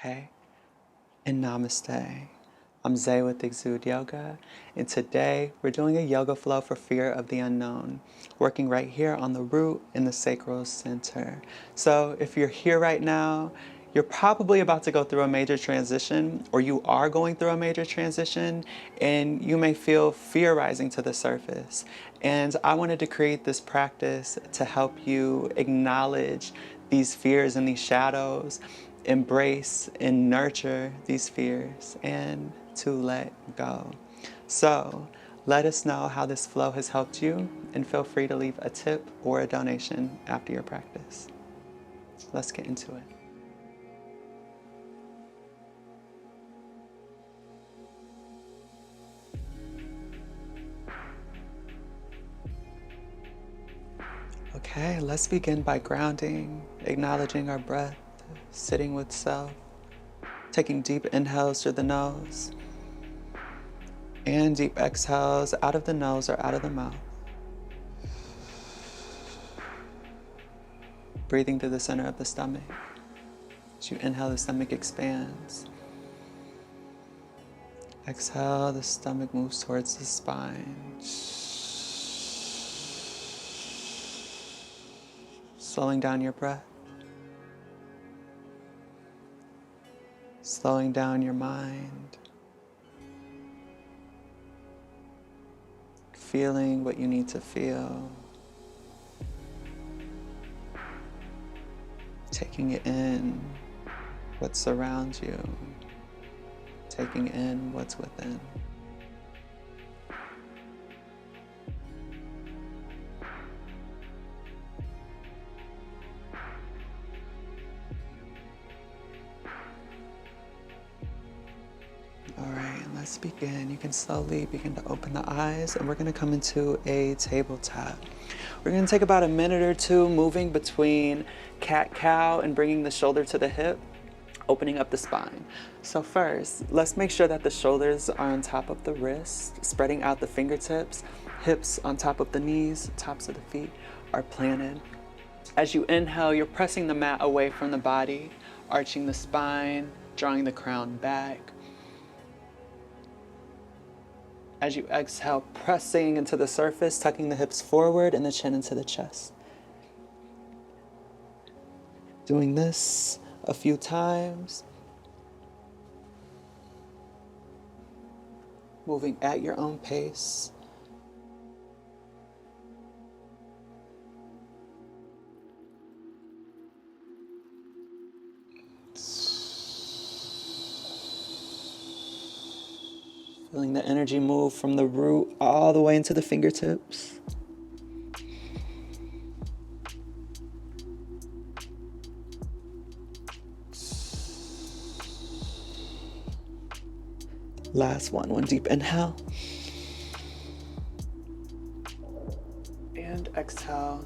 Hey, and namaste. I'm Zay with Xude Yoga, and today we're doing a yoga flow for fear of the unknown, working right here on the root in the sacral center. So if you're here right now, you're probably about to go through a major transition, or you are going through a major transition, and you may feel fear rising to the surface. And I wanted to create this practice to help you acknowledge these fears and these shadows, embrace and nurture these fears, and to let go. So let us know how this flow has helped you, and feel free to leave a tip or a donation after your practice. Let's get into it. Okay, let's begin by grounding, acknowledging our breath, sitting with self, taking deep inhales through the nose, and deep exhales out of the nose or out of the mouth. Breathing through the center of the stomach. As you inhale, the stomach expands. Exhale, the stomach moves towards the spine. Slowing down your breath. Slowing down your mind. Feeling what you need to feel. Taking it in, what surrounds you. Taking in what's within. All right, let's begin. You can slowly begin to open the eyes, and we're going to come into a tabletop. We're going to take about a minute or two moving between cat-cow and bringing the shoulder to the hip, opening up the spine. So first, let's make sure that the shoulders are on top of the wrist, spreading out the fingertips, hips on top of the knees, tops of the feet are planted. As you inhale, you're pressing the mat away from the body, arching the spine, drawing the crown back. As you exhale, pressing into the surface, tucking the hips forward and the chin into the chest. Doing this a few times. Moving at your own pace. Feeling the energy move from the root all the way into the fingertips. Last one deep inhale. And exhale.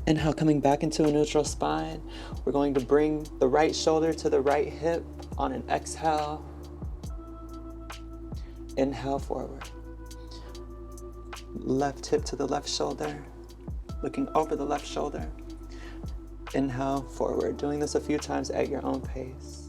Inhale, coming back into a neutral spine. We're going to bring the right shoulder to the right hip on an exhale. Inhale forward. Left hip to the left shoulder. Looking over the left shoulder. Inhale forward. Doing this a few times at your own pace.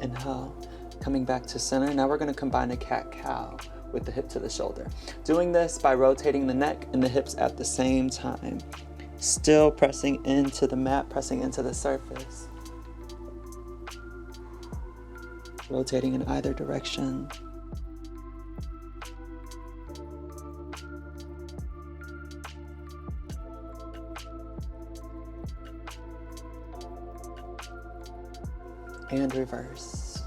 Inhale, coming back to center. Now we're going to combine a cat-cow with the hip to the shoulder. Doing this by rotating the neck and the hips at the same time. Still pressing into the mat, pressing into the surface. Rotating in either direction. And reverse.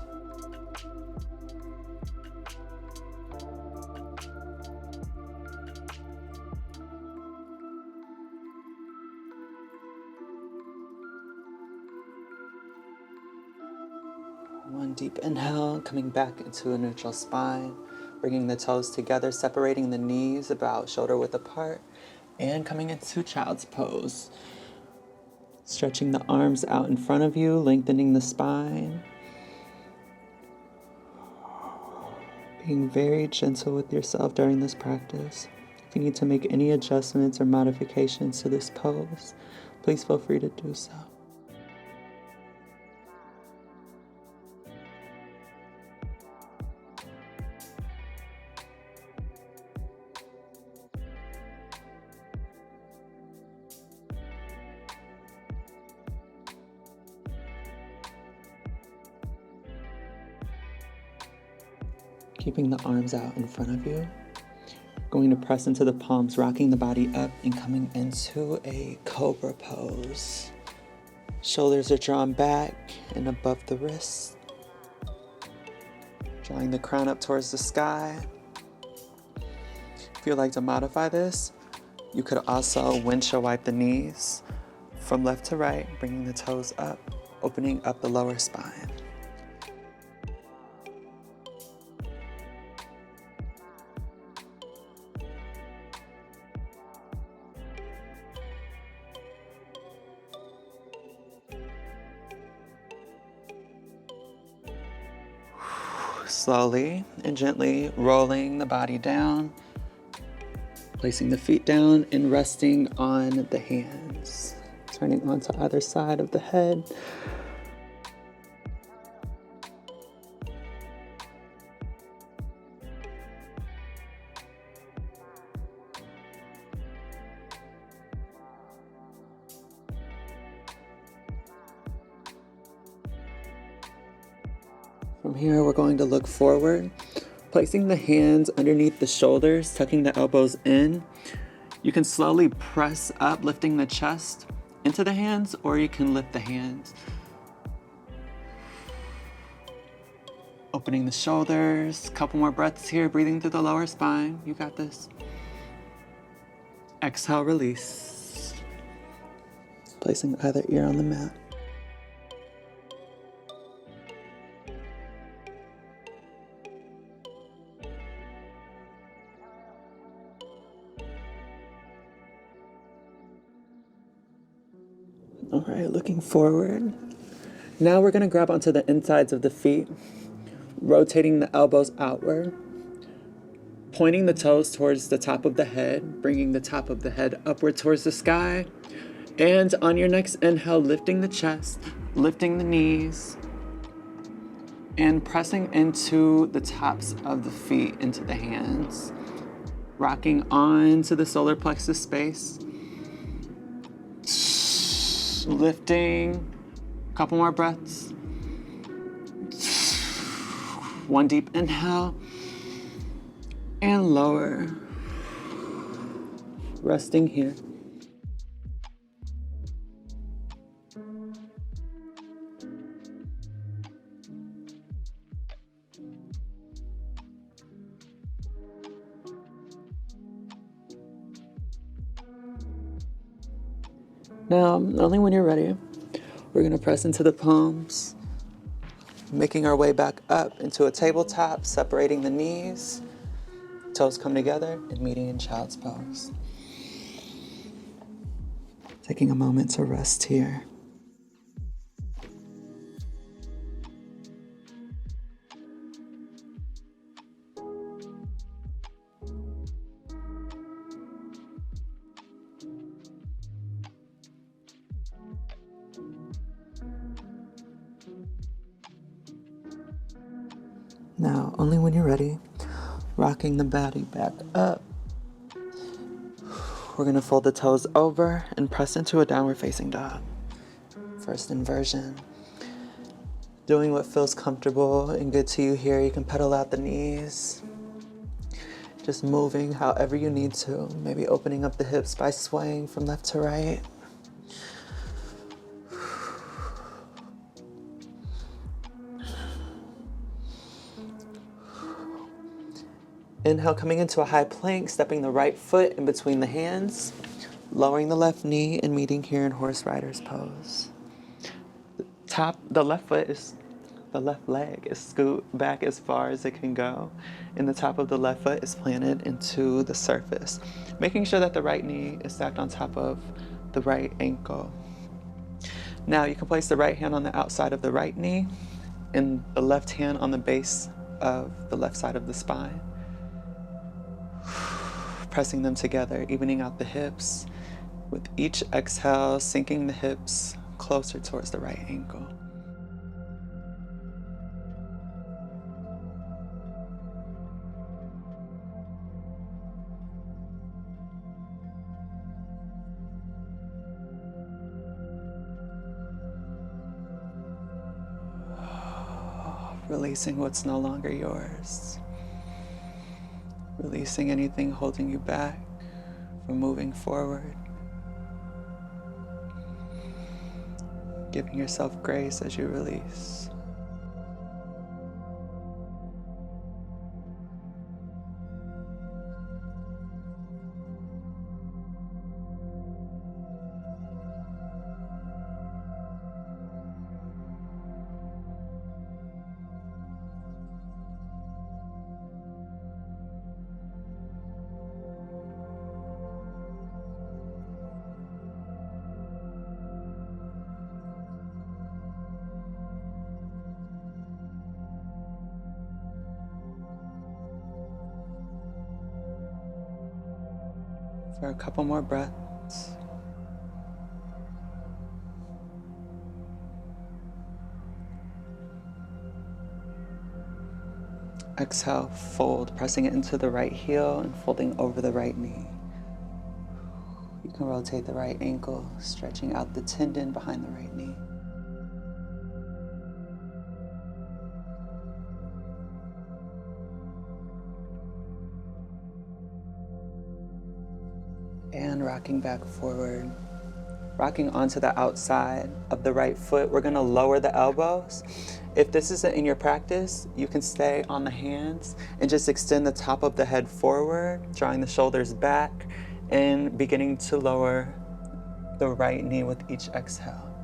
One deep inhale, coming back into a neutral spine, bringing the toes together, separating the knees about shoulder width apart, and coming into child's pose. Stretching the arms out in front of you, lengthening the spine. Being very gentle with yourself during this practice. If you need to make any adjustments or modifications to this pose, please feel free to do so. Keeping the arms out in front of you. Going to press into the palms, rocking the body up and coming into a cobra pose. Shoulders are drawn back and above the wrists. Drawing the crown up towards the sky. If you'd like to modify this, you could also windshield wipe the knees from left to right, bringing the toes up, opening up the lower spine. Slowly and gently rolling the body down, placing the feet down and resting on the hands. Turning onto either side of the head. From here, we're going to look forward, placing the hands underneath the shoulders, tucking the elbows in. You can slowly press up, lifting the chest into the hands, or you can lift the hands. Opening the shoulders, couple more breaths here, breathing through the lower spine. You got this. Exhale, release. Placing either ear on the mat. All right, looking forward. Now we're gonna grab onto the insides of the feet, rotating the elbows outward, pointing the toes towards the top of the head, bringing the top of the head upward towards the sky. And on your next inhale, lifting the chest, lifting the knees, and pressing into the tops of the feet, into the hands, rocking onto the solar plexus space. Lifting, a couple more breaths. One deep inhale and lower. Resting here. Now, only when you're ready, we're going to press into the palms, making our way back up into a tabletop, separating the knees, toes come together, and meeting in child's pose. Taking a moment to rest here. Now, only when you're ready, rocking the body back up. We're gonna fold the toes over and press into a downward facing dog. First inversion. Doing what feels comfortable and good to you here. You can pedal out the knees. Just moving however you need to. Maybe opening up the hips by swaying from left to right. Inhale, coming into a high plank, stepping the right foot in between the hands, lowering the left knee and meeting here in horse rider's pose. The left foot is The left leg is scoot back as far as it can go, and the top of the left foot is planted into the surface, making sure that the right knee is stacked on top of the right ankle. Now you can place the right hand on the outside of the right knee and the left hand on the base of the left side of the spine, pressing them together, evening out the hips. With each exhale, sinking the hips closer towards the right ankle. Releasing what's no longer yours. Releasing anything holding you back from moving forward. Giving yourself grace as you release. For a couple more breaths. Exhale, fold, pressing it into the right heel and folding over the right knee. You can rotate the right ankle, stretching out the tendon behind the right knee. And rocking back forward. Rocking onto the outside of the right foot. We're gonna lower the elbows. If this isn't in your practice, you can stay on the hands and just extend the top of the head forward, drawing the shoulders back and beginning to lower the right knee with each exhale.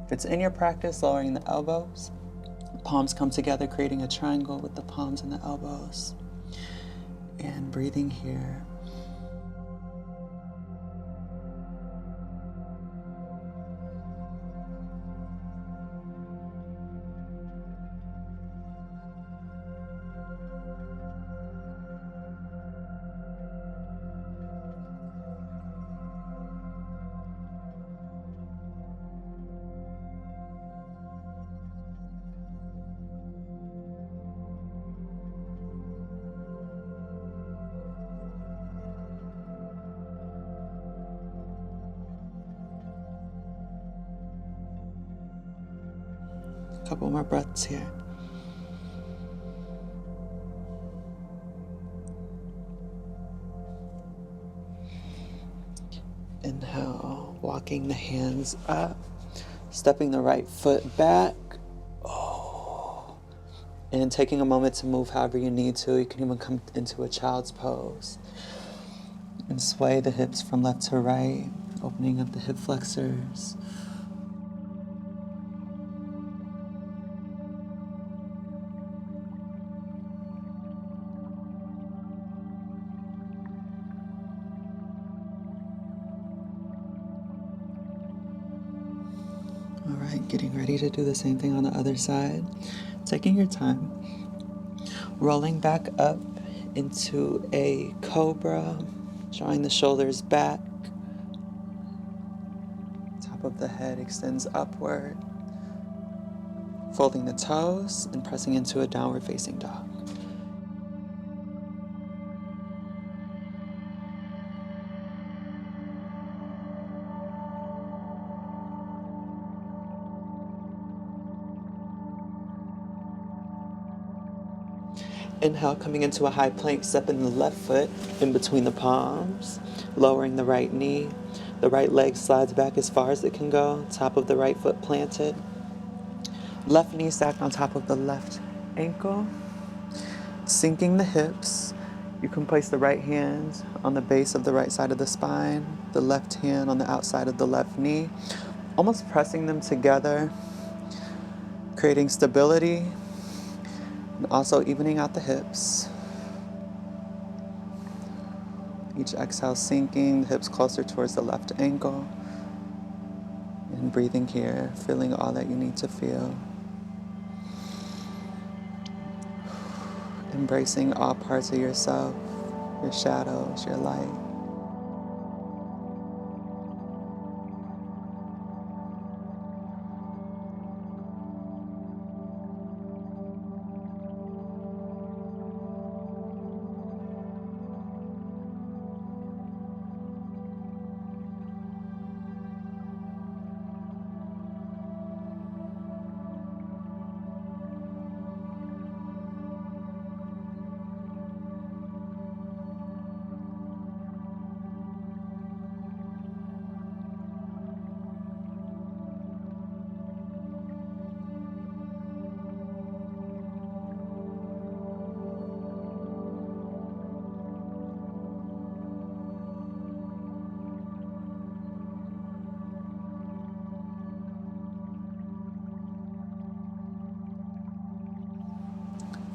If it's in your practice, lowering the elbows, palms come together, creating a triangle with the palms and the elbows. And breathing here. Couple more breaths here. Inhale, walking the hands up, stepping the right foot back. And taking a moment to move however you need to. You can even come into a child's pose. And sway the hips from left to right, opening up the hip flexors. All right, getting ready to do the same thing on the other side. Taking your time. Rolling back up into a cobra, drawing the shoulders back. Top of the head extends upward. Folding the toes and pressing into a downward facing dog. Inhale, coming into a high plank, stepping the left foot in between the palms, lowering the right knee. The right leg slides back as far as it can go, top of the right foot planted. Left knee stacked on top of the left ankle. Sinking the hips. You can place the right hand on the base of the right side of the spine, the left hand on the outside of the left knee, almost pressing them together, creating stability and also evening out the hips. Each exhale sinking the hips closer towards the left ankle. And breathing here, feeling all that you need to feel. Embracing all parts of yourself, your shadows, your light.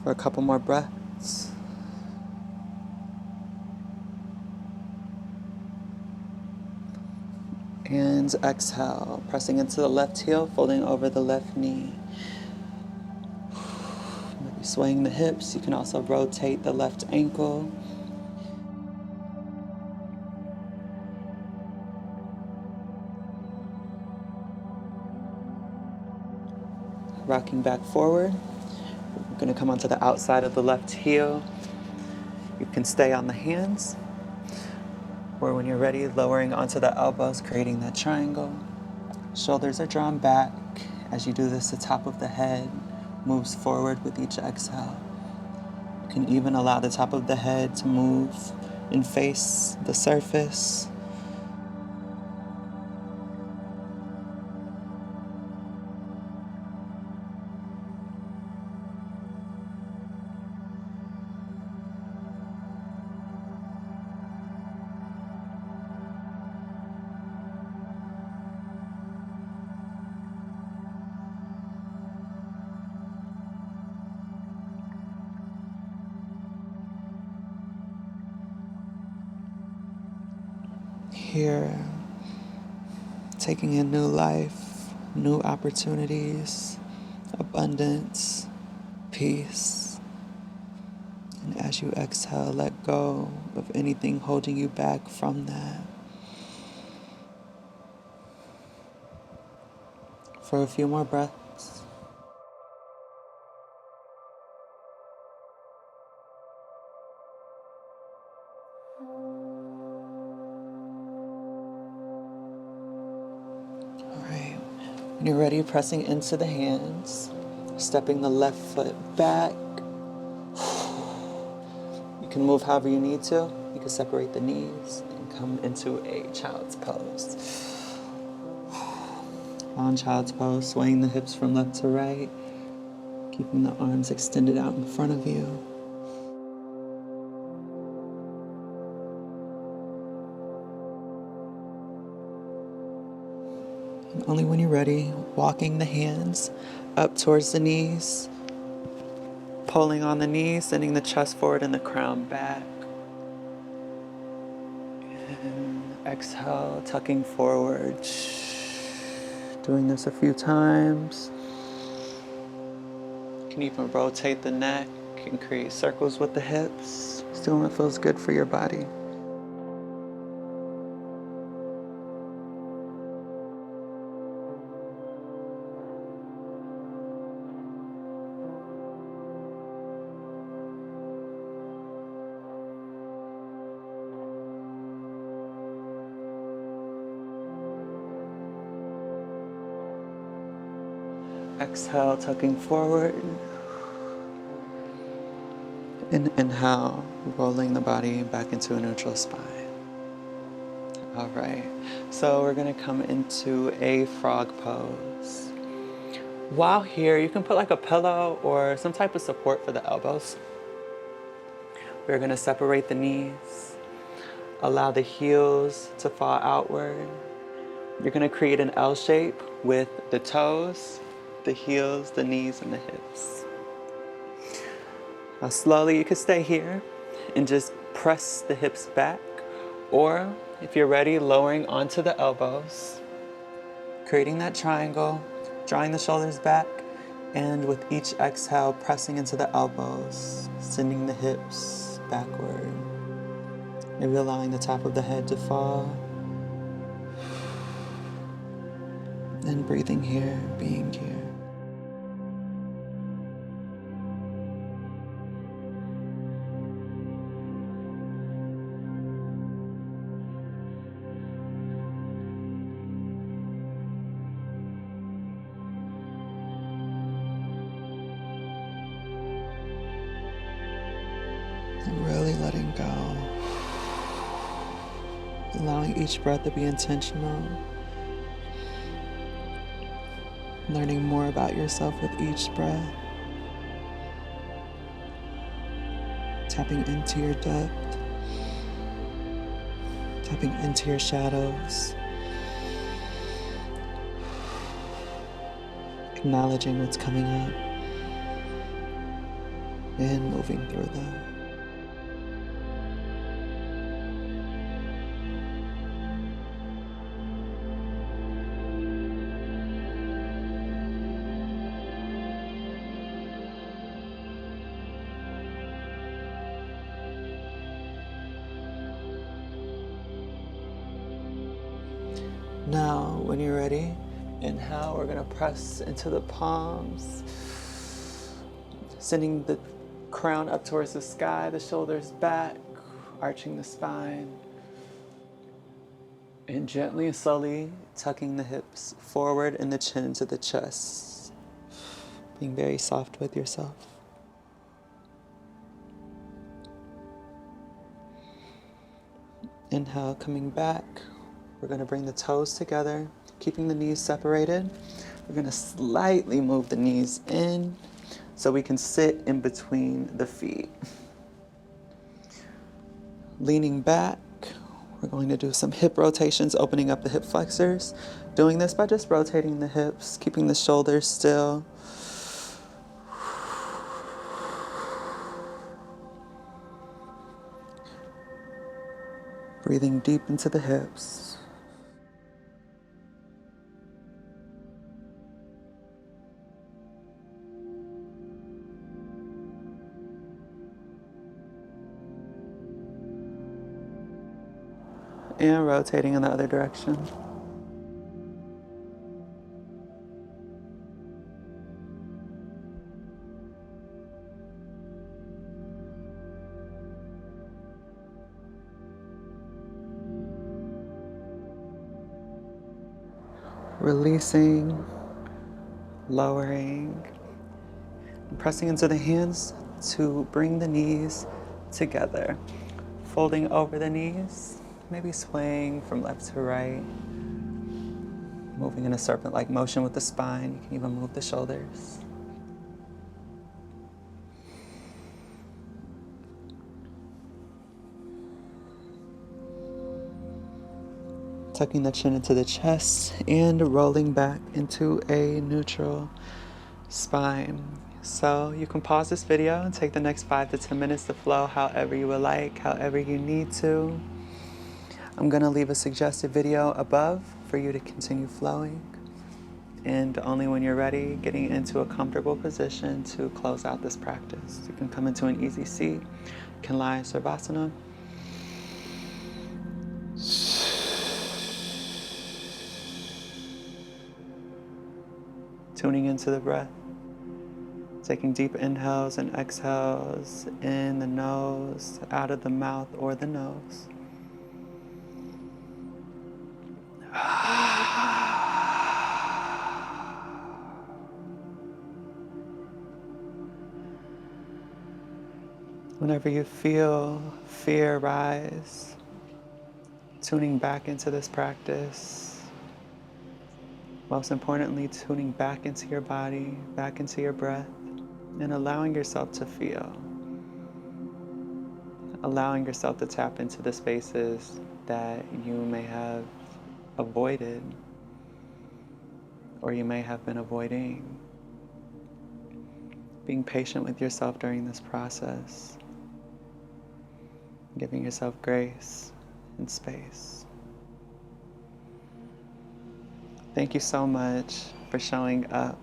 For a couple more breaths. And exhale, pressing into the left heel, folding over the left knee. Maybe swaying the hips. You can also rotate the left ankle. Rocking back forward. We're going to come onto the outside of the left heel. You can stay on the hands, or when you're ready, lowering onto the elbows, creating that triangle. Shoulders are drawn back. As you do this, the top of the head moves forward with each exhale. You can even allow the top of the head to move and face the surface. Here, taking in new life, new opportunities, abundance, peace. And as you exhale, let go of anything holding you back from that. For a few more breaths. When you're ready, pressing into the hands, stepping the left foot back. You can move however you need to. You can separate the knees and come into a child's pose. On child's pose, swaying the hips from left to right, keeping the arms extended out in front of you. And only when you're ready, walking the hands up towards the knees, pulling on the knees, sending the chest forward and the crown back. And exhale, tucking forward. Doing this a few times. You can even rotate the neck and create circles with the hips. Still, it feels good for your body. Exhale, tucking forward. And inhale, rolling the body back into a neutral spine. All right, so we're gonna come into a frog pose. While here, you can put like a pillow or some type of support for the elbows. We're gonna separate the knees, allow the heels to fall outward. You're gonna create an L shape with the toes the heels, the knees, and the hips. Now slowly you can stay here and just press the hips back, or if you're ready, lowering onto the elbows, creating that triangle, drawing the shoulders back, and with each exhale, pressing into the elbows, sending the hips backward. Maybe allowing the top of the head to fall. And breathing here, being here. And really letting go. Allowing each breath to be intentional. Learning more about yourself with each breath. Tapping into your depth. Tapping into your shadows. Acknowledging what's coming up. And moving through them. Now, when you're ready, inhale, we're gonna press into the palms, sending the crown up towards the sky, the shoulders back, arching the spine, and gently and slowly tucking the hips forward and the chin into the chest, being very soft with yourself. Inhale, coming back. We're going to bring the toes together, keeping the knees separated. We're going to slightly move the knees in so we can sit in between the feet. Leaning back, we're going to do some hip rotations, opening up the hip flexors. Doing this by just rotating the hips, keeping the shoulders still. Breathing deep into the hips. And rotating in the other direction. Releasing, lowering, and pressing into the hands to bring the knees together. Folding over the knees, maybe swaying from left to right. Moving in a serpent-like motion with the spine. You can even move the shoulders. Tucking the chin into the chest and rolling back into a neutral spine. So you can pause this video and take the next 5 to 10 minutes to flow however you would like, however you need to. I'm gonna leave a suggested video above for you to continue flowing. And only when you're ready, getting into a comfortable position to close out this practice. You can come into an easy seat, you can lie in Savasana. Tuning into the breath, taking deep inhales and exhales in the nose, out of the mouth or the nose. Whenever you feel fear rise, tuning back into this practice. Most importantly, tuning back into your body, back into your breath, and allowing yourself to feel. Allowing yourself to tap into the spaces that you may have avoided, or you may have been avoiding. being patient with yourself during this process, giving yourself grace and space. Thank you so much for showing up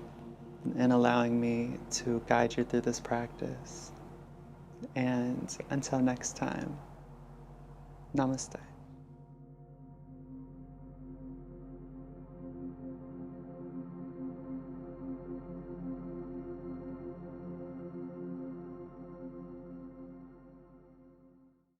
and allowing me to guide you through this practice. And until next time, namaste.